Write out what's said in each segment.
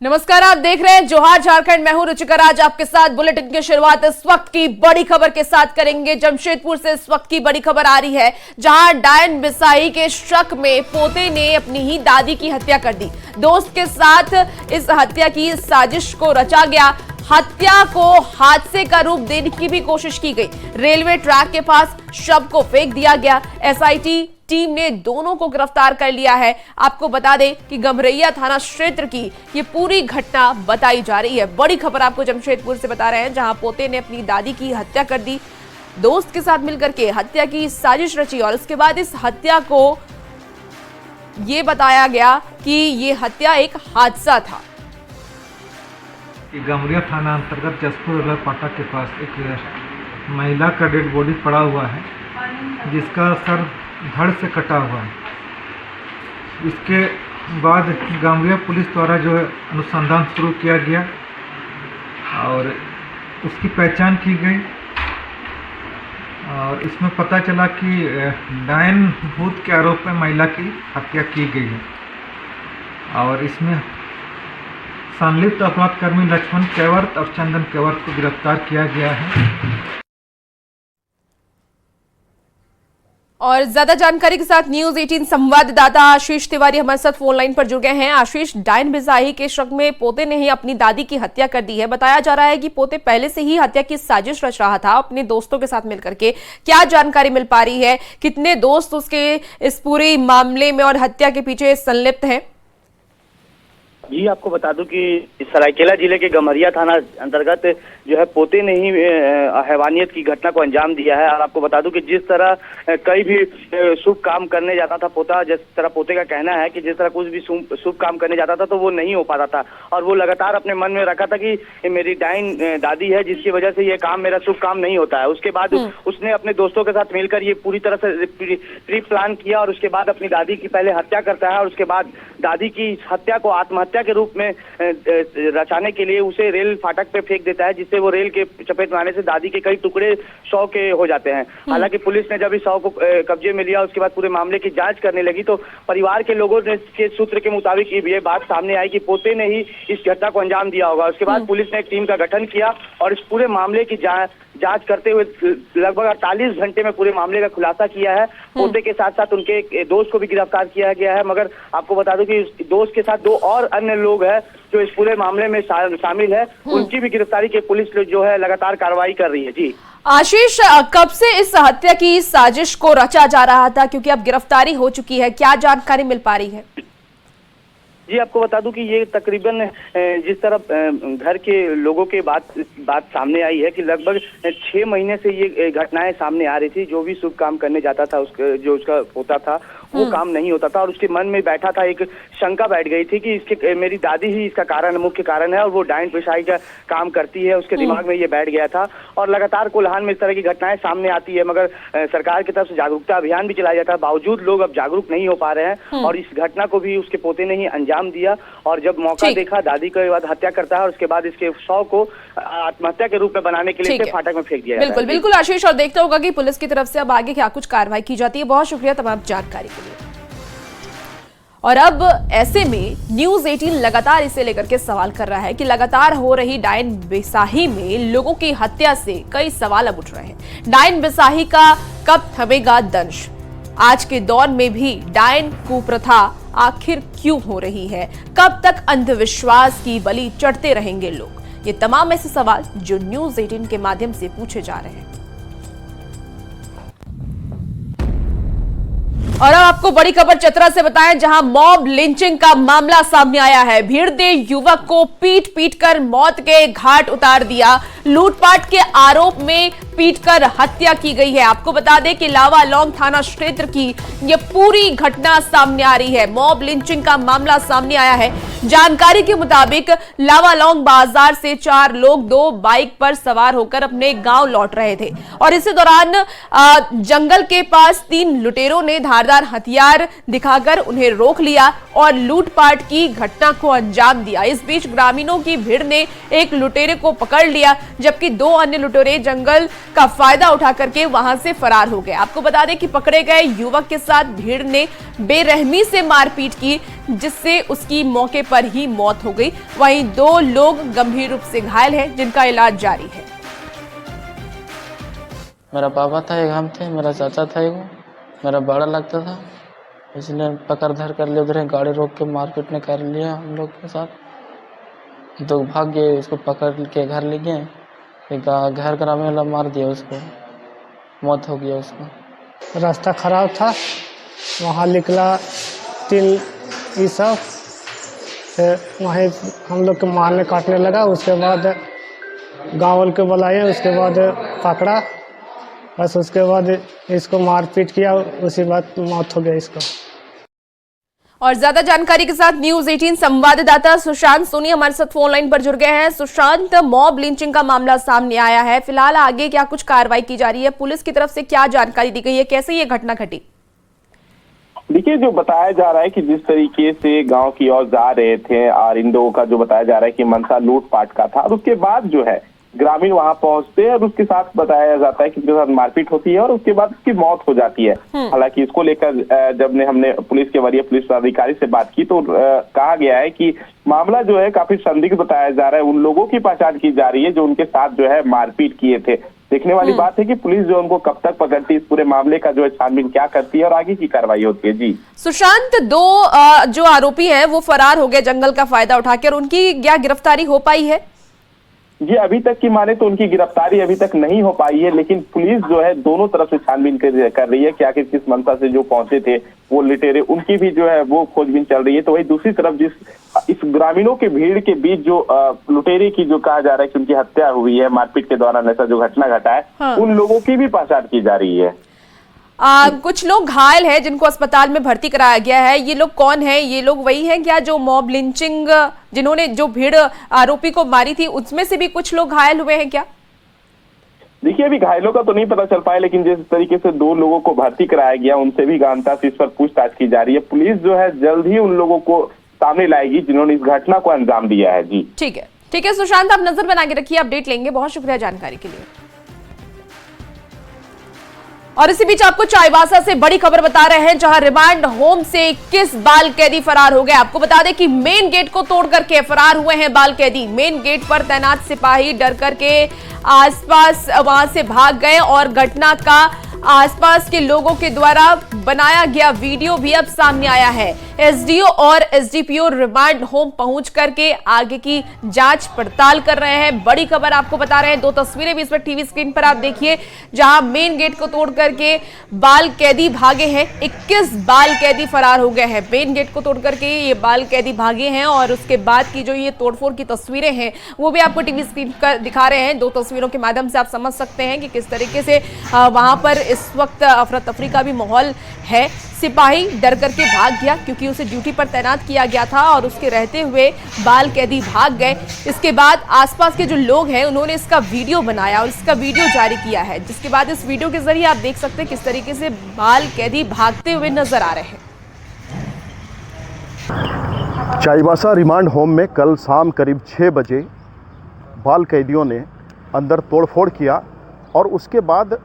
नमस्कार, आप देख रहे हैं जोहार झारखंड। मैं हूं रुचिकर। आज आपके साथ बुलेटिन की शुरुआत इस वक्त की बड़ी खबर के साथ करेंगे। जमशेदपुर से इस वक्त की बड़ी खबर आ रही है, जहां डायन बिसाही के शक में पोते ने अपनी ही दादी की हत्या कर दी। दोस्त के साथ इस हत्या की साजिश को रचा गया। हत्या को हादसे का रूप देने की भी कोशिश की गई। रेलवे ट्रैक के पास शव को फेंक दिया गया। एसआईटी टीम ने दोनों को गिरफ्तार कर लिया है। आपको बता दें कि गमरैया थाना क्षेत्र की ये पूरी घटना बताई जा रही है। बड़ी खबर आपको जमशेदपुर से बता रहे हैं, जहां पोते ने अपनी दादी की हत्या कर दी। दोस्त के साथ मिलकर के हत्या की साजिश रची और उसके बाद इस हत्या को ये बताया गया कि ये हत्या एक हादसा था। गमरिया थाना अंतर्गत जसपुर रेलवे फाटक के पास एक महिला का डेड बॉडी पड़ा हुआ है, जिसका सर धड़ से कटा हुआ है। इसके बाद गमरिया पुलिस द्वारा जो है अनुसंधान शुरू किया गया और उसकी पहचान की गई और इसमें पता चला कि डायन भूत के आरोप में महिला की हत्या की गई है और इसमें संलिप्त अपराधकर्मी लक्ष्मण केवट और चंदन केवट को गिरफ्तार किया गया है। और ज्यादा जानकारी के साथ न्यूज 18 संवाददाता आशीष तिवारी हमारे साथ फोन लाइन पर जुड़ गए हैं। आशीष, डायन बिसाही के शक में पोते ने ही अपनी दादी की हत्या कर दी है। बताया जा रहा है कि पोते पहले से ही हत्या की साजिश रच रहा था अपने दोस्तों के साथ मिलकर के। क्या जानकारी मिल पा रही है? कितने दोस्त उसके इस पूरे मामले में और हत्या के पीछे संलिप्त हैं? जी, आपको बता दूं कि सरायकेला जिले के गमरिया थाना अंतर्गत जो है पोते ने ही हैवानियत की घटना को अंजाम दिया है। और आपको बता दूं कि जिस तरह कई भी शुभ काम करने जाता था पोता, जिस तरह पोते का कहना है कि जिस तरह कुछ भी शुभ काम करने जाता था तो वो नहीं हो पाता था और वो लगातार अपने मन में रखा था कि मेरी डायन दादी है जिसकी वजह से ये काम, मेरा शुभ काम नहीं होता है। उसके बाद उसने अपने दोस्तों के साथ मिलकर ये पूरी तरह से प्री प्लान किया और उसके बाद अपनी दादी की पहले हत्या करता है और उसके बाद दादी की हत्या को आत्महत्या के रूप में रचाने के लिए उसे रेल फाटक पे फेंक देता है, जिससे वो रेल के चपेट में आने से दादी के कई टुकड़े शव के हो जाते हैं। हालांकि पुलिस ने जब इस शव को कब्जे में लिया उसके बाद पूरे मामले की जांच करने लगी तो परिवार के लोगों ने के सूत्र के मुताबिक ये बात सामने आई कि पोते ने ही इस घटना को अंजाम दिया होगा। उसके बाद पुलिस ने एक टीम का गठन किया और इस पूरे मामले की जांच करते हुए लगभग 48 घंटे में पूरे मामले का खुलासा किया है। पोते के साथ साथ उनके एक दोस्त को भी गिरफ्तार किया गया है, मगर आपको बता दूं कि दोस्त के साथ दो और अन्य लोग हैं जो इस पूरे मामले में शामिल है। उनकी भी गिरफ्तारी के पुलिस जो है लगातार कार्रवाई कर रही है। जी आशीष, कब से इस हत्या की साजिश को रचा जा रहा था, क्योंकि अब गिरफ्तारी हो चुकी है, क्या जानकारी मिल पा रही है? जी, आपको बता दूं कि ये तकरीबन जिस तरह घर के लोगों के बात सामने आई है कि लगभग 6 महीने से ये घटनाएं सामने आ रही थी। जो भी शुभ काम करने जाता था जो उसका पोता था वो काम नहीं होता था और उसके मन में बैठा था, एक शंका बैठ गई थी कि इसके मेरी दादी ही इसका कारण, मुख्य कारण है और वो डायन बिसाही का काम करती है। उसके दिमाग में ये बैठ गया था और लगातार कोल्हान में इस तरह की घटनाएं सामने आती है, मगर सरकार की तरफ से जागरूकता अभियान भी चलाया जाता है, बावजूद लोग अब जागरूक नहीं हो पा रहे हैं। और इस घटना को भी उसके पोते ने ही अंजाम दिया और जब मौका देखा दादी के बाद हत्या करता है और उसके बाद इसके शव को आत्महत्या के रूप में बनाने के लिए फाटक में फेंक दिया। बिल्कुल बिल्कुल आशीष, और देखते होगा कि पुलिस की तरफ से अब आगे क्या कुछ कार्रवाई की जाती है। बहुत शुक्रिया तमाम जानकारी के लिए। और अब ऐसे में न्यूज 18 लगातार इसे लेकर के सवाल कर रहा है कि लगातार हो रही डायन बिसाही में लोगों की हत्या से कई सवाल अब उठ रहे हैं। डायन बिसाही का कब थमेगा दंश? आज के दौर में भी डायन कुप्रथा आखिर क्यों हो रही है? कब तक अंधविश्वास की बलि चढ़ते रहेंगे लोग? ये तमाम ऐसे सवाल जो न्यूज 18 के माध्यम से पूछे जा रहे हैं। और अब आपको बड़ी खबर चतरा से बताएं, जहां मॉब लिंचिंग का मामला सामने आया है। भीड़ ने युवक को पीट कर मौत के घाट उतार दिया। लूटपाट के आरोप में पीटकर हत्या की गई है। आपको बता दें कि लावालौंग थाना क्षेत्र की यह पूरी घटना सामने आ रही है। मॉब लिंचिंग का मामला सामने आया है। जानकारी के मुताबिक लावालौंग बाजार से 4 लोग 2 बाइक पर सवार होकर अपने गांव लौट रहे थे और इसी दौरान जंगल के पास 3 लुटेरों ने धारदार हथियार दिखाकर उन्हें रोक लिया और लूटपाट की घटना को अंजाम दिया। इस बीच ग्रामीणों की भीड़ ने एक लुटेरे को पकड़ लिया, जबकि 2 अन्य लुटेरे जंगल का फायदा उठा करके वहां से फरार हो गए। आपको बता दें कि पकड़े गए युवक के साथ भीड़ ने बेरहमी से मारपीट की, जिससे उसकी मौके पर ही मौत हो गई। वहीं 2 लोग गंभीर रूप से घायल हैं, जिनका इलाज जारी है। मेरा पापा था, एक हम थे, मेरा चाचा था, एक मेरा बड़ा लगता था, इसलिए पकड़ धर कर ले उधर गाड़ी रोक के मारपीट ने कर लिया हम लोग के साथ। तो भाग गए, उसको पकड़ के घर ले गए, फिर घर ग्रामीण वाला मार दिया उसको, मौत हो गया उसको। रास्ता खराब था, वहाँ निकला 3 ये सब, फिर वहीं हम लोग के मारने काटने लगा। उसके बाद गाँव वाले को बुलाए, उसके बाद पकड़ा, बस उसके बाद इसको मारपीट किया, उसी बात मौत हो गया इसको। और ज्यादा जानकारी के साथ न्यूज़ 18 संवाददाता सुशांत सोनी हमारे साथ फोन लाइन पर जुड़ गए हैं। सुशांत, मॉब लिंचिंग का मामला सामने आया है, फिलहाल आगे क्या कुछ कार्रवाई की जा रही है? पुलिस की तरफ से क्या जानकारी दी गई है, कैसे ये घटना घटी? देखिए, जो बताया जा रहा है कि जिस तरीके से गांव की ओर जा रहे थे और इन लोगों का जो बताया जा रहा है कि मनसा लूटपाट का था, और उसके बाद जो है ग्रामीण वहां पहुंचते हैं और उसके साथ बताया जाता है कि उसके साथ मारपीट होती है और उसके बाद उसकी मौत हो जाती है। हालांकि इसको लेकर जब हमने पुलिस के वरीय पुलिस अधिकारी से बात की तो कहा गया है कि मामला जो है काफी संदिग्ध बताया जा रहा है। उन लोगों की पहचान की जा रही है जो उनके साथ जो है मारपीट किए थे। देखने वाली बात है कि पुलिस जो उनको कब तक पकड़ती है, इस पूरे मामले का जो है छानबीन क्या करती है और आगे की कार्रवाई होती है। जी सुशांत, 2 जो आरोपी हैं वो फरार हो गए जंगल का फायदा उठाकर, उनकी क्या गिरफ्तारी हो पाई है? जी, अभी तक की माने तो उनकी गिरफ्तारी अभी तक नहीं हो पाई है, लेकिन पुलिस जो है दोनों तरफ से छानबीन कर रही है कि आखिर किस मंशा से जो पहुंचे थे वो लुटेरे, उनकी भी जो है वो खोजबीन चल रही है। तो वही दूसरी तरफ इस ग्रामीणों के भीड़ के बीच जो लुटेरे की जो कहा जा रहा है कि उनकी हत्या हुई है मारपीट के दौरान, ऐसा जो घटना घटा है, उन लोगों की भी पहचान की जा रही है। कुछ लोग घायल हैं जिनको अस्पताल में भर्ती कराया गया है। ये लोग कौन हैं? ये लोग वही हैं क्या जो मॉब लिंचिंग, जिन्होंने जो भीड़ आरोपी को मारी थी, उसमें से भी कुछ लोग घायल हुए हैं क्या? देखिए, अभी घायलों का तो नहीं पता चल पाया, लेकिन जिस तरीके से 2 लोगों को भर्ती कराया गया उनसे भी गहनता से इस पर पूछताछ की जा रही है। पुलिस जो है जल्द ही उन लोगों को सामने लाएगी जिन्होंने इस घटना को अंजाम दिया है। जी ठीक है सुशांत, आप नजर बना के रखिए, अपडेट लेंगे। बहुत शुक्रिया जानकारी के लिए। और इसी बीच आपको चाईबासा से बड़ी खबर बता रहे हैं, जहां रिमांड होम से 21 बाल कैदी फरार हो गए। आपको बता दें कि मेन गेट को तोड़ करके फरार हुए हैं बाल कैदी। मेन गेट पर तैनात सिपाही डर करके आसपास वहां से भाग गए और घटना का आसपास के लोगों के द्वारा बनाया गया वीडियो भी अब सामने आया है। एसडीओ और एसडीपीओ रिमांड होम पहुंच करके आगे की जांच पड़ताल कर रहे हैं। बड़ी खबर आपको बता रहे हैं, 2 तस्वीरें भी इस पर टीवी स्क्रीन पर आप देखिए, जहां मेन गेट को तोड़ करके बाल कैदी भागे हैं। 21 बाल कैदी फरार हो गए हैं। मेन गेट को तोड़ करके ये बाल कैदी भागे हैं और उसके बाद की जो ये तोड़फोड़ की तस्वीरें हैं वो भी आपको टीवी स्क्रीन पर दिखा रहे हैं। 2 तस्वीरों के माध्यम से आप समझ सकते हैं कि किस तरीके से वहां पर इस वक्त अफरा तफरी का भी माहौल है। सिपाही डर करके भाग गया क्योंकि उसे ड्यूटी पर तैनात किया गया था और उसके रहते हुए बाल कैदी भाग गए। इसके बाद आसपास के जो लोग हैं उन्होंने इसका वीडियो बनाया और इसका वीडियो जारी किया है, जिसके बाद इस वीडियो के जरिए आप देख सकते हैं किस तरीके से बाल कैदी भागते हुए नजर आ रहे हैं। चाईबासा रिमांड होम में कल शाम करीब 6 बजे बाल कैदियों ने अंदर तोड़फोड़ किया और उसके बाद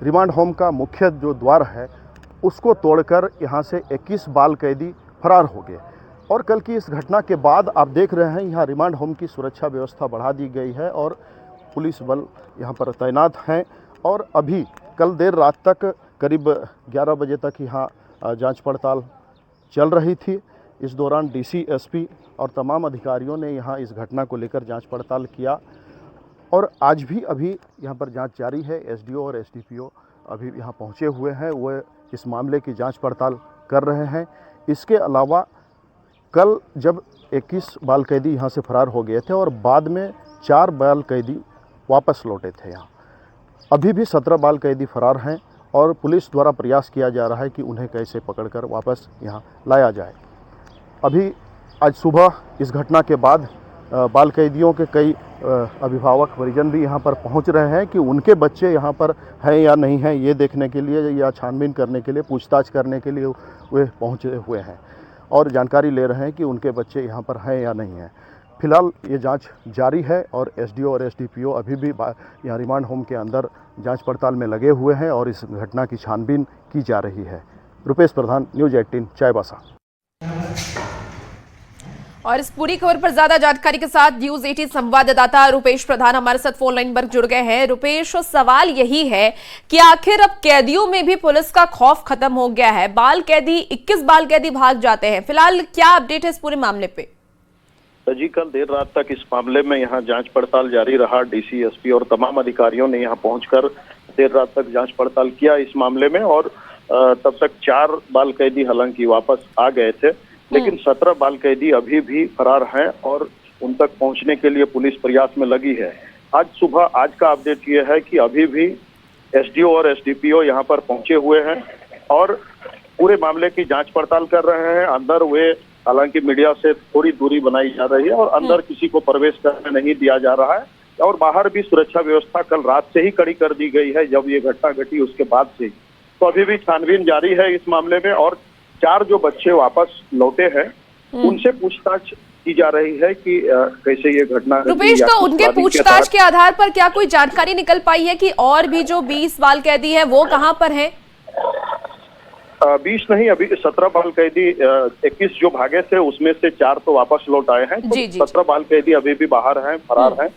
रिमांड होम का मुख्य जो द्वार है उसको तोड़कर यहाँ से 21 बाल कैदी फरार हो गए। और कल की इस घटना के बाद आप देख रहे हैं यहाँ रिमांड होम की सुरक्षा व्यवस्था बढ़ा दी गई है और पुलिस बल यहाँ पर तैनात हैं। और अभी कल देर रात तक करीब 11 बजे तक यहाँ जांच पड़ताल चल रही थी। इस दौरान डीसी, एसपी और तमाम अधिकारियों ने यहाँ इस घटना को लेकर जांच पड़ताल किया और आज भी अभी यहाँ पर जांच जारी है। एसडीओ और एसडीपीओ अभी यहाँ पहुँचे हुए हैं, वो इस मामले की जांच पड़ताल कर रहे हैं। इसके अलावा कल जब 21 बाल कैदी यहाँ से फरार हो गए थे और बाद में 4 बाल कैदी वापस लौटे थे यहाँ, अभी भी 17 बाल कैदी फरार हैं और पुलिस द्वारा प्रयास किया जा रहा है कि उन्हें कैसे पकड़कर वापस यहाँ लाया जाए। अभी आज सुबह इस घटना के बाद बाल कैदियों के कई अभिभावक परिजन भी यहाँ पर पहुँच रहे हैं कि उनके बच्चे यहाँ पर हैं या नहीं हैं, ये देखने के लिए या छानबीन करने के लिए, पूछताछ करने के लिए वे पहुँचे हुए हैं और जानकारी ले रहे हैं कि उनके बच्चे यहाँ पर हैं या नहीं हैं। फिलहाल ये जांच जारी है और एसडीओ और एसडीपीओ अभी भी यहाँ रिमांड होम के अंदर जांच पड़ताल में लगे हुए हैं और इस घटना की छानबीन की जा रही है। रुपेश प्रधान, न्यूज़ 18, चाईबासा। और इस पूरी खबर पर ज्यादा जानकारी के साथ न्यूज 18 संवाददाता रुपेश प्रधान हमारे साथ फोन लाइन पर जुड़ गए हैं। रुपेश, सवाल यही है कि आखिर अब कैदियों में भी पुलिस का खौफ खत्म हो गया है। 21 बाल कैदी भाग जाते हैं। फिलहाल क्या अपडेट है इस पूरे मामले पे? जी, कल देर रात तक इस मामले में यहाँ जांच पड़ताल जारी रहा। डीसी, एसपी और तमाम अधिकारियों ने यहाँ पहुंचकर देर रात तक जांच पड़ताल किया इस मामले में, और तब तक 4 बाल कैदी हालांकि वापस आ गए थे, लेकिन 17 बाल कैदी अभी भी फरार हैं और उन तक पहुंचने के लिए पुलिस प्रयास में लगी है। आज सुबह आज का अपडेट ये है कि अभी भी एसडीओ और एसडीपीओ यहाँ पर पहुंचे हुए हैं और पूरे मामले की जांच पड़ताल कर रहे हैं। अंदर वे हालांकि मीडिया से थोड़ी दूरी बनाई जा रही है और अंदर किसी को प्रवेश करने नहीं दिया जा रहा है, और बाहर भी सुरक्षा व्यवस्था कल रात से ही कड़ी कर दी गई है। जब ये घटना घटी उसके बाद से तो अभी भी छानबीन जारी है इस मामले में, और 4 जो बच्चे वापस लौटे हैं उनसे पूछताछ की जा रही है कि कैसे ये घटना। रुपेश, तो उनके पूछताछ के आधार पर क्या कोई जानकारी निकल पाई है कि और भी जो 20 बाल कैदी हैं वो कहां पर हैं? 20 नहीं, अभी 17 बाल कैदी, 21 जो भागे थे उसमें से 4 तो वापस लौट आए हैं, तो 17 बाल कैदी अभी भी बाहर हैं, फरार हैं।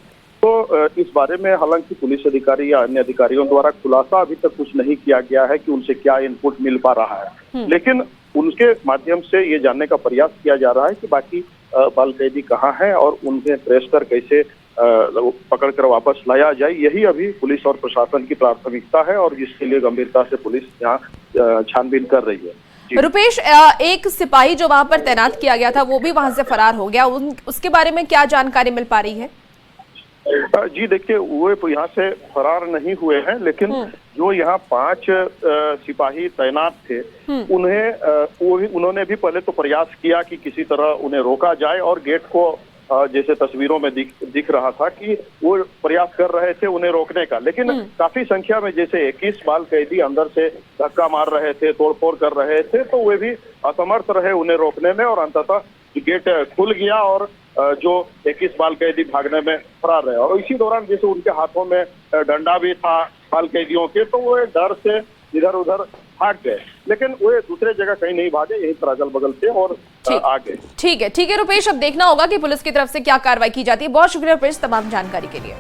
तो इस बारे में हालांकि पुलिस अधिकारी या अन्य अधिकारियों द्वारा खुलासा अभी तक कुछ नहीं किया गया है कि उनसे क्या इनपुट मिल पा रहा है, लेकिन उनके माध्यम से ये जानने का प्रयास किया जा रहा है कि बाकी बाल कैदी कहाँ हैं और उन्हें ट्रेस कर कैसे पकड़कर वापस लाया जाए। यही अभी पुलिस और प्रशासन की प्राथमिकता है और जिसके लिए गंभीरता से पुलिस यहाँ छानबीन कर रही है। रुपेश, एक सिपाही जो वहां पर तैनात किया गया था वो भी वहां से फरार हो गया, उसके बारे में क्या जानकारी मिल पा रही है? जी देखिए, वो यहाँ से फरार नहीं हुए हैं, लेकिन जो यहाँ 5 सिपाही तैनात थे उन्होंने भी पहले तो प्रयास किया कि किसी तरह उन्हें रोका जाए, और गेट को जैसे तस्वीरों में दिख रहा था कि वो प्रयास कर रहे थे उन्हें रोकने का, लेकिन काफी संख्या में जैसे 21 बाल कैदी अंदर से धक्का मार रहे थे, तोड़फोड़ कर रहे थे, तो वे भी असमर्थ रहे उन्हें रोकने में, और अंततः गेट खुल गया और जो 21 बाल कैदी भागने में फरार रहे। और इसी दौरान जैसे उनके हाथों में डंडा भी था बाल कैदियों के, तो वो डर से इधर उधर भाग गए, लेकिन वो दूसरे जगह कहीं नहीं भागे, यही पर अगल बगल से और आगे। ठीक है रुपेश, अब देखना होगा कि पुलिस की तरफ से क्या कार्रवाई की जाती है। बहुत शुक्रिया रुपेश तमाम जानकारी के लिए।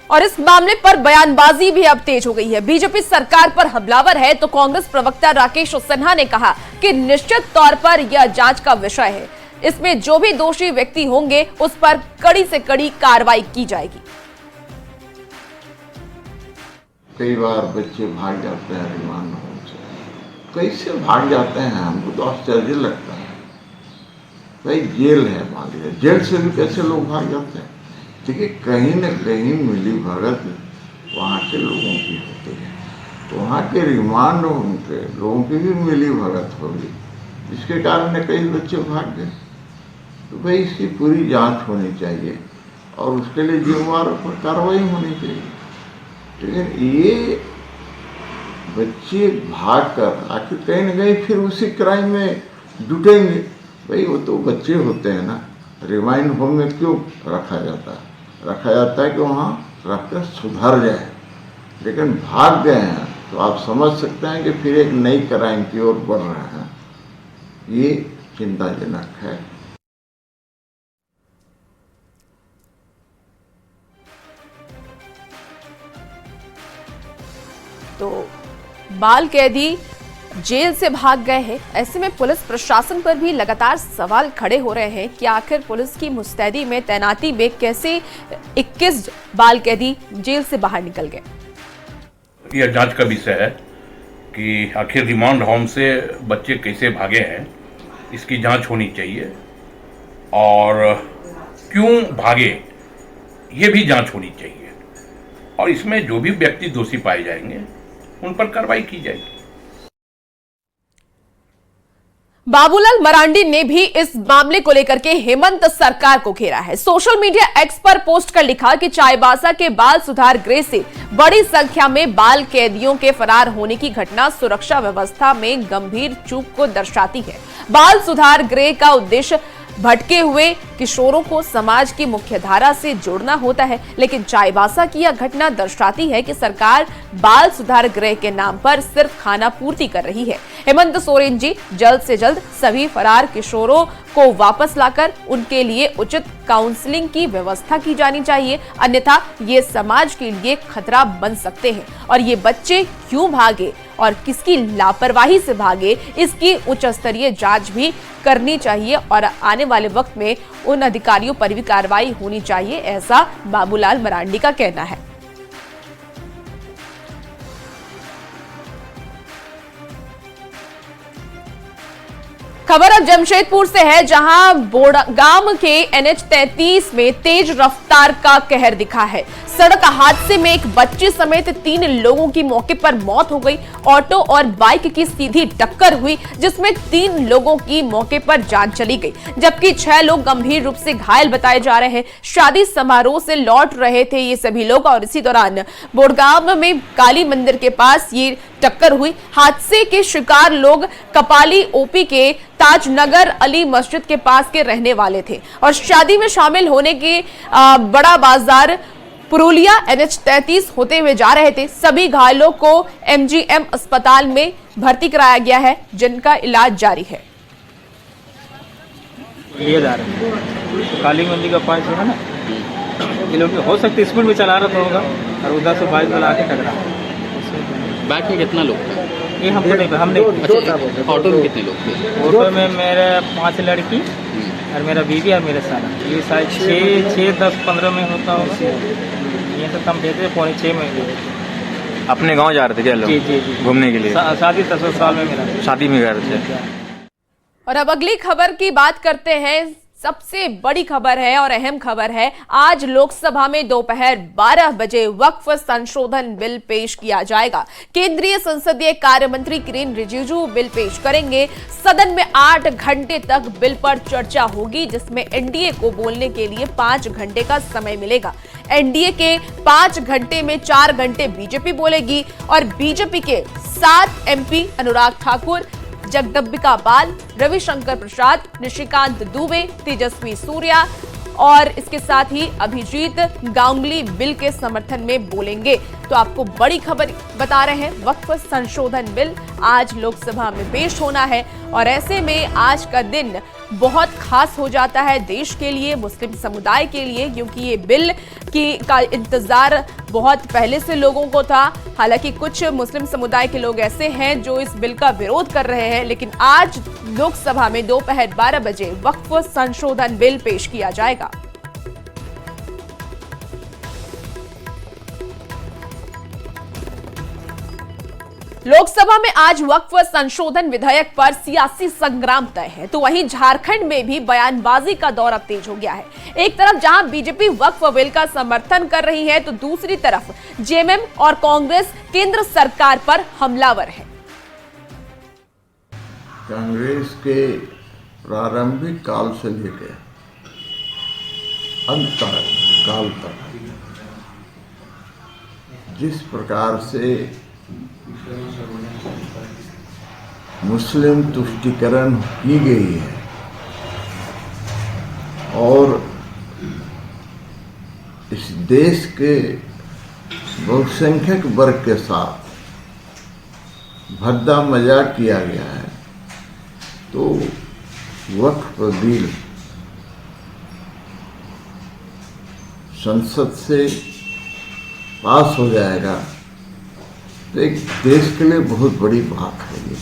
और इस मामले पर बयानबाजी भी अब तेज हो गई है। बीजेपी सरकार पर हमलावर है तो कांग्रेस प्रवक्ता राकेश सिन्हा ने कहा कि निश्चित तौर पर यह जांच का विषय है, इसमें जो भी दोषी व्यक्ति होंगे उस पर कड़ी से कड़ी कार्रवाई की जाएगी। कई बार बच्चे भाग जाते हैं रिमांड होम से, कैसे भाग जाते हैं हमको तो आश्चर्य लगता है। भाई जेल है, मान लीजिए जेल से भी कैसे लोग भाग जाते हैं। देखिए, कहीं न कहीं मिली भगत वहाँ के लोगों की होती है, तो वहाँ के रिमांड होम के लोगों की भी मिली भगत होगी, जिसके कारण कई बच्चे भाग गए। तो भाई इसकी पूरी जांच होनी चाहिए और उसके लिए जिम्मेवारों पर कार्रवाई होनी चाहिए। लेकिन ये बच्चे भागकर आखिर कहीं न कहीं फिर उसी क्राइम में जुटेंगे। भाई वो तो बच्चे होते हैं ना, रिमांड होम में क्यों रखा जाता है? रखा जाता है कि वहाँ रखकर सुधर जाए, लेकिन भाग गए हैं तो आप समझ सकते हैं कि फिर एक नई क्राइम की ओर बढ़ रहे हैं। ये चिंताजनक है। तो बाल कैदी जेल से भाग गए हैं, ऐसे में पुलिस प्रशासन पर भी लगातार सवाल खड़े हो रहे हैं कि आखिर पुलिस की मुस्तैदी में, तैनाती में कैसे 21 बाल कैदी जेल से बाहर निकल गए। यह जांच का विषय है कि आखिर रिमांड होम से बच्चे कैसे भागे हैं, इसकी जांच होनी चाहिए, और क्यों भागे ये भी जांच होनी चाहिए, और इसमें जो भी व्यक्ति दोषी पाए जाएंगे उन पर कार्रवाई की जाएगी। बाबूलाल मरांडी ने भी इस मामले को लेकर के हेमंत सरकार को घेरा है। सोशल मीडिया एक्स पर पोस्ट कर लिखा कि चाईबासा के बाल सुधार गृह से बड़ी संख्या में बाल कैदियों के फरार होने की घटना सुरक्षा व्यवस्था में गंभीर चूक को दर्शाती है। बाल सुधार गृह का उद्देश्य भटके हुए किशोरों को समाज की मुख्य धारा से जोड़ना होता है। लेकिन चाईबासा की यह घटना दर्शाती है कि सरकार बाल सुधार गृह के नाम पर सिर्फ खाना पूर्ति कर रही है। हेमंत सोरेन जी जल्द से जल्द सभी फरार किशोरों को वापस लाकर उनके लिए उचित काउंसलिंग की व्यवस्था की जानी चाहिए, अन्यथा ये समाज के लिए खतरा बन सकते हैं। और ये बच्चे क्यों भागे और किसकी लापरवाही से भागे, इसकी उच्च स्तरीय जांच भी करनी चाहिए और आने वाले वक्त में उन अधिकारियों पर भी कार्रवाई होनी चाहिए, ऐसा बाबूलाल मरांडी का कहना है। खबर अब जमशेदपुर से है, जहां बोड़गाम के NH-33 में तेज रफ्तार का कहर दिखा है। सड़क हादसे में एक बच्चे समेत 3 लोगों की मौके पर मौत हो गई। ऑटो और बाइक की सीधी टक्कर हुई, जिसमें 3 लोगों की मौके पर जान चली गई, जबकि 6 लोग गंभीर रूप से घायल बताए जा रहे हैं। शादी समारोह से लौट रहे थे ये सभी लोग और इसी दौरान बोड़गाम में काली मंदिर के पास ये टक्कर हुई। हादसे के शिकार लोग कपाली ओपी के ताजनगर अली मस्जिद के पास के रहने वाले थे और शादी में शामिल होने के बड़ा बाजार पुरुलिया NH-33 होते हुए जा रहे थे। सभी घायलों को MGM अस्पताल में भर्ती कराया गया है, जिनका इलाज जारी है। लिए जा रहे हैं काली मंदिर का पास है ना, ये लोग हो सकते स्पीड में चला रहा होगा और उधर से बाइक वाला आके टकरा। बाइक में कितना लोग थे? ये हमको नहीं, हम नहीं। अच्छा, ऑटो में कितने लोग थे? ऑटो में मेरे 5 लड़की और मेरा बीवी और मेरे साला, ये शायद 6, 10, 15 में होता होगा। ये तो कम भेजे 5:45 में। अपने गांव जा रहे थे क्या लोग? जी जी जी, घूमने के लिए। शादी 10 साल में मेरा शादी में गए थे। और अब अगली खबर की बात करते हैं। सबसे बड़ी खबर है और अहम खबर है, आज लोकसभा में दोपहर 12 बजे वक्फ संशोधन बिल पेश किया जाएगा। केंद्रीय संसदीय कार्य मंत्री किरेन रिजिजू बिल पेश करेंगे। सदन में 8 घंटे तक बिल पर चर्चा होगी, जिसमें एनडीए को बोलने के लिए 5 घंटे का समय मिलेगा। एनडीए के 5 घंटे में 4 घंटे बीजेपी बोलेगी और बीजेपी के 7 एमपी अनुराग ठाकुर, जगदम्बिका पाल, रविशंकर प्रसाद, निशिकांत दुबे, तेजस्वी सूर्या और इसके साथ ही अभिजीत गांगुली बिल के समर्थन में बोलेंगे। तो आपको बड़ी खबर बता रहे हैं, वक्फ संशोधन बिल आज लोकसभा में पेश होना है और ऐसे में आज का दिन बहुत खास हो जाता है देश के लिए, मुस्लिम समुदाय के लिए, क्योंकि ये बिल का इंतजार बहुत पहले से लोगों को था। हालांकि कुछ मुस्लिम समुदाय के लोग ऐसे हैं जो इस बिल का विरोध कर रहे हैं, लेकिन आज लोकसभा में दोपहर 12 बजे वक्फ संशोधन बिल पेश किया जाएगा। लोकसभा में आज वक्फ संशोधन विधेयक पर सियासी संग्राम तय है, तो वहीं झारखंड में भी बयानबाजी का दौर अब तेज हो गया है। एक तरफ जहां बीजेपी वक्फ बिल का समर्थन कर रही है, तो दूसरी तरफ जेएमएम और कांग्रेस केंद्र सरकार पर हमलावर है। कांग्रेस के प्रारंभिक काल से लेकर अंत काल तक जिस प्रकार से मुस्लिम तुष्टीकरण की गई है और इस देश के बहुसंख्यक वर्ग के साथ भद्दा मजाक किया गया है, तो वक्फ बिल संसद से पास हो जाएगा तो एक देश के लिए बहुत बड़ी बात है ये।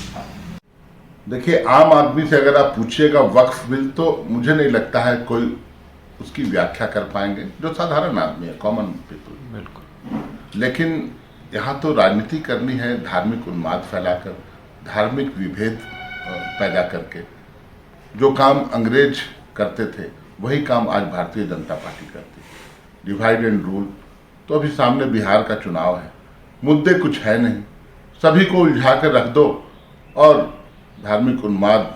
देखिए, आम आदमी से अगर आप पूछिएगा वक्फ बिल, तो मुझे नहीं लगता है कोई उसकी व्याख्या कर पाएंगे, जो साधारण आदमी है, कॉमन पीपल। बिल्कुल। लेकिन यहाँ तो राजनीति करनी है, धार्मिक उन्माद फैलाकर, धार्मिक विभेद पैदा करके। जो काम अंग्रेज करते थे वही काम आज भारतीय जनता पार्टी करती है, डिवाइड एंड रूल। तो अभी सामने बिहार का चुनाव है, मुद्दे कुछ है नहीं, सभी को उलझा कर रख दो और धार्मिक उन्माद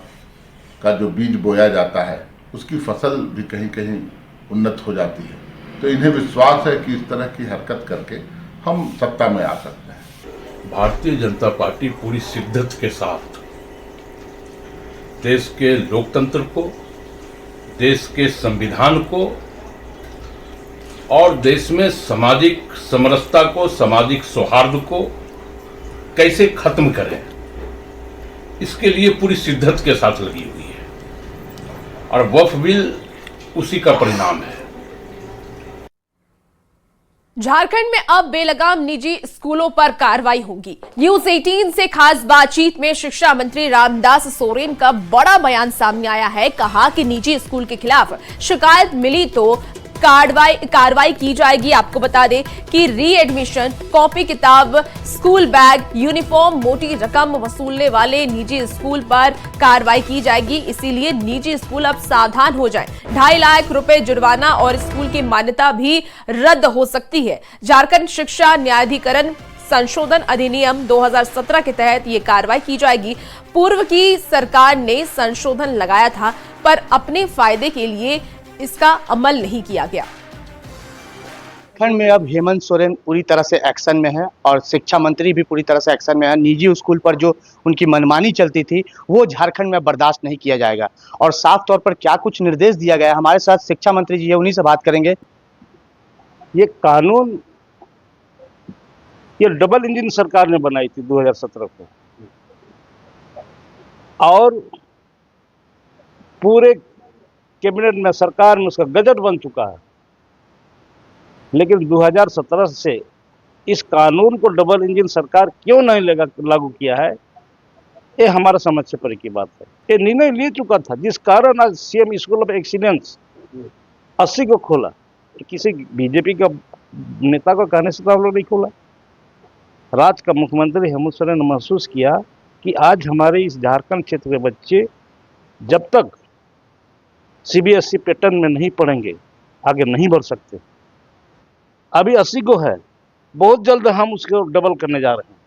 का जो बीज बोया जाता है उसकी फसल भी कहीं कहीं उन्नत हो जाती है। तो इन्हें विश्वास है कि इस तरह की हरकत करके हम सत्ता में आ सकते हैं। भारतीय जनता पार्टी पूरी शिद्दत के साथ देश के लोकतंत्र को, देश के संविधान को और देश में सामाजिक समरसता को, सामाजिक सौहार्द को कैसे खत्म करें, इसके लिए पूरी शिद्दत के साथ लगी हुई है और वक्फ बिल उसी का परिणाम है। झारखंड में अब बेलगाम निजी स्कूलों पर कार्रवाई होगी। न्यूज 18 से खास बातचीत में शिक्षा मंत्री रामदास सोरेन का बड़ा बयान सामने आया है। कहा कि निजी स्कूल के खिलाफ शिकायत मिली तो कार्रवाई की जाएगी। आपको बता दें कि री एडमिशन, कॉपी किताब, स्कूल बैग, यूनिफॉर्म, मोटी रकम वसूलने वाले निजी स्कूल पर कार्रवाई की जाएगी। इसीलिए निजी स्कूल अब सावधान हो जाएं। 2.5 लाख रुपए जुर्माना और स्कूल की मान्यता भी रद्द हो सकती है। झारखंड शिक्षा न्यायाधिकरण संशोधन अधिनियम 2017 के तहत ये कार्रवाई की जाएगी। पूर्व की सरकार ने संशोधन लगाया था, पर अपने फायदे के लिए इसका अमल नहीं किया गया। झारखंड में अब हेमंत सोरेन पूरी तरह से एक्शन में है और शिक्षा मंत्री भी पूरी तरह से एक्शन में है। निजी स्कूल पर जो उनकी मनमानी चलती थी वो झारखंड में बर्दाश्त नहीं किया जाएगा और साफ तौर पर क्या कुछ निर्देश दिया गया है। हमारे साथ शिक्षा मंत्री जी है, उन्हीं से बात करेंगे। ये कानून ये डबल इंजन सरकार ने बनाई थी 2017 को और पूरे कैबिनेट में, सरकार में उसका गजट बन चुका है, लेकिन 2017 से इस कानून को डबल इंजन सरकार क्यों नहीं लागू किया है, ये हमारा समझ से परे की बात है। ये निर्णय ले चुका था, जिस कारण आज सीएम स्कूल ऑफ एक्सीलेंस 80 को खोला। किसी बीजेपी का नेता को कहने से तो हम लोग नहीं खोला। राज्य का मुख्यमंत्री हेमंत सोरेन ने महसूस किया कि आज हमारे इस झारखंड क्षेत्र के बच्चे जब तक सीबीएसई पैटर्न में नहीं पढ़ेंगे आगे नहीं बढ़ सकते। अभी 80 को है, बहुत जल्द हम उसको डबल करने जा रहे हैं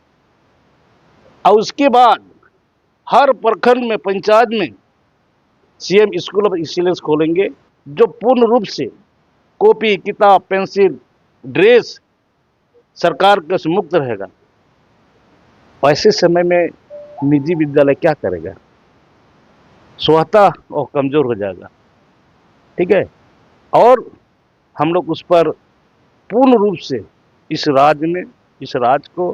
और उसके बाद हर प्रखंड में, पंचायत में सीएम स्कूल ऑफ एक्सीलेंस खोलेंगे, जो पूर्ण रूप से कॉपी, किताब, पेंसिल, ड्रेस सरकार के से मुक्त रहेगा। ऐसे समय में निजी विद्यालय क्या करेगा? स्वतः और कमजोर हो जाएगा। ठीक है, और हम लोग उस पर पूर्ण रूप से इस राज्य को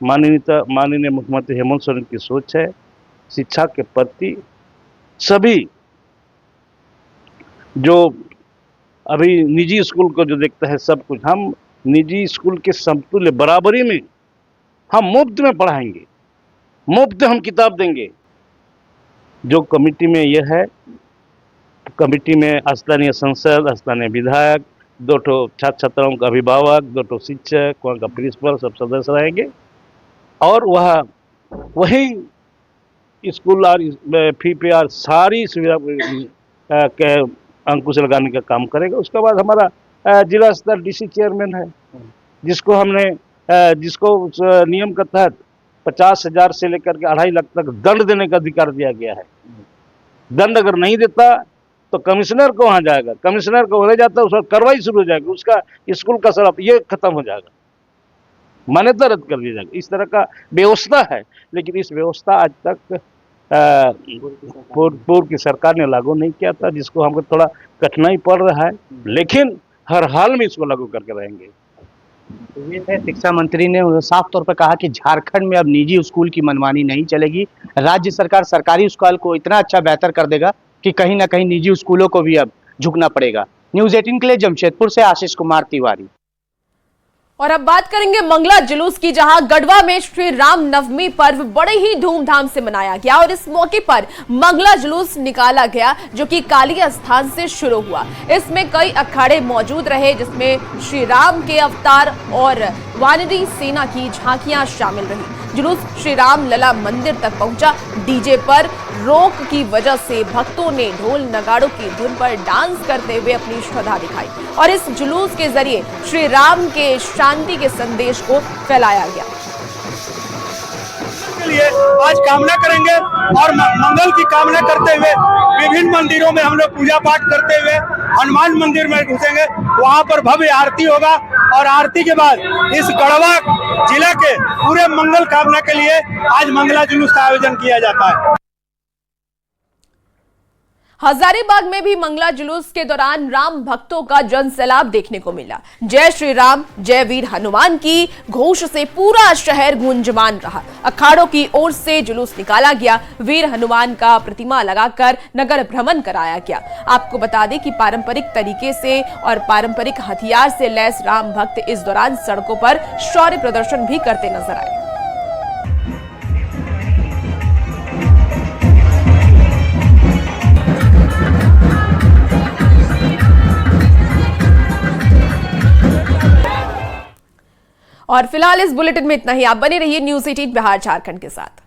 माननीय मुख्यमंत्री हेमंत सोरेन की सोच है, शिक्षा के प्रति सभी जो अभी निजी स्कूल को जो देखता है सब कुछ, हम निजी स्कूल के समतुल्य बराबरी में हम मुफ्त में पढ़ाएंगे, मुफ्त हम किताब देंगे। जो कमेटी में यह है, कमेटी में स्थानीय सांसद, स्थानीय विधायक, 2 छात्र छात्राओं का अभिभावक, 2 शिक्षक, वहाँ का प्रिंसिपल सब सदस्य रहेंगे और वही स्कूल और फी पे और सारी सुविधा के अंकुश लगाने का काम करेगा। उसके बाद हमारा जिला स्तर डीसी चेयरमैन है, जिसको उस नियम के तहत 50,000 से लेकर के 2.5 लाख तक दंड देने का अधिकार दिया गया है। दंड अगर नहीं देता तो कमिश्नर को वहाँ जाएगा, कमिश्नर को ले जाता है, उसका कार्रवाई शुरू हो जाएगी, उसका स्कूल का शराब ये खत्म हो जाएगा, मान्यता रद्द कर दी जाएगी। इस तरह का व्यवस्था है, लेकिन इस व्यवस्था आज तक पूर्व की सरकार ने लागू नहीं किया था, जिसको हमको थोड़ा कठिनाई पड़ रहा है, लेकिन हर हाल में इसको लागू करके रहेंगे। ये थे शिक्षा मंत्री ने साफ तौर पर कहा कि झारखंड में अब निजी स्कूल की मनमानी नहीं चलेगी। राज्य सरकार सरकारी स्कूल को इतना अच्छा बेहतर कर देगा कि कहीं ना कहीं निजी स्कूलों को भी अब झुकना पड़ेगा। न्यूज 18 के लिए जमशेदपुर से आशीष कुमार तिवारी। और अब बात करेंगे मंगला जुलूस की, जहां गढ़वा में श्री राम नवमी पर्व बड़े ही धूमधाम से मनाया गया और इस मौके पर मंगला जुलूस निकाला गया, जो कि काली स्थान से शुरू हुआ। इसमें कई अखाड़े मौजूद रहे, जिसमें श्री राम के अवतार और वानरी सेना की झांकियां शामिल रही। जुलूस श्री राम लला मंदिर तक पहुंचा। डीजे पर रोक की वजह से भक्तों ने ढोल नगाड़ों की धुन पर डांस करते हुए अपनी श्रद्धा दिखाई और इस जुलूस के जरिए श्री राम के शांति के संदेश को फैलाया गया। के लिए आज कामना करेंगे और मंगल की कामना करते हुए विभिन्न मंदिरों में हम लोग पूजा पाठ करते हुए हनुमान मंदिर में घुसेंगे। वहां पर भव्य आरती होगा और आरती के बाद इस गढ़वा जिला के पूरे मंगल कामना के लिए आज मंगला जुलूस का आयोजन किया जाता है। हजारीबाग में भी मंगला जुलूस के दौरान राम भक्तों का जनसैलाब देखने को मिला। जय श्री राम, जय वीर हनुमान की घोष से पूरा शहर गूंजमान रहा। अखाड़ों की ओर से जुलूस निकाला गया। वीर हनुमान का प्रतिमा लगाकर नगर भ्रमण कराया गया। आपको बता दें कि पारंपरिक तरीके से और पारंपरिक हथियार से लैस राम भक्त इस दौरान सड़कों पर शौर्य प्रदर्शन भी करते नजर आए। और फिलहाल इस बुलेटिन में इतना ही। आप बने रहिए न्यूज़ 18 बिहार झारखंड के साथ।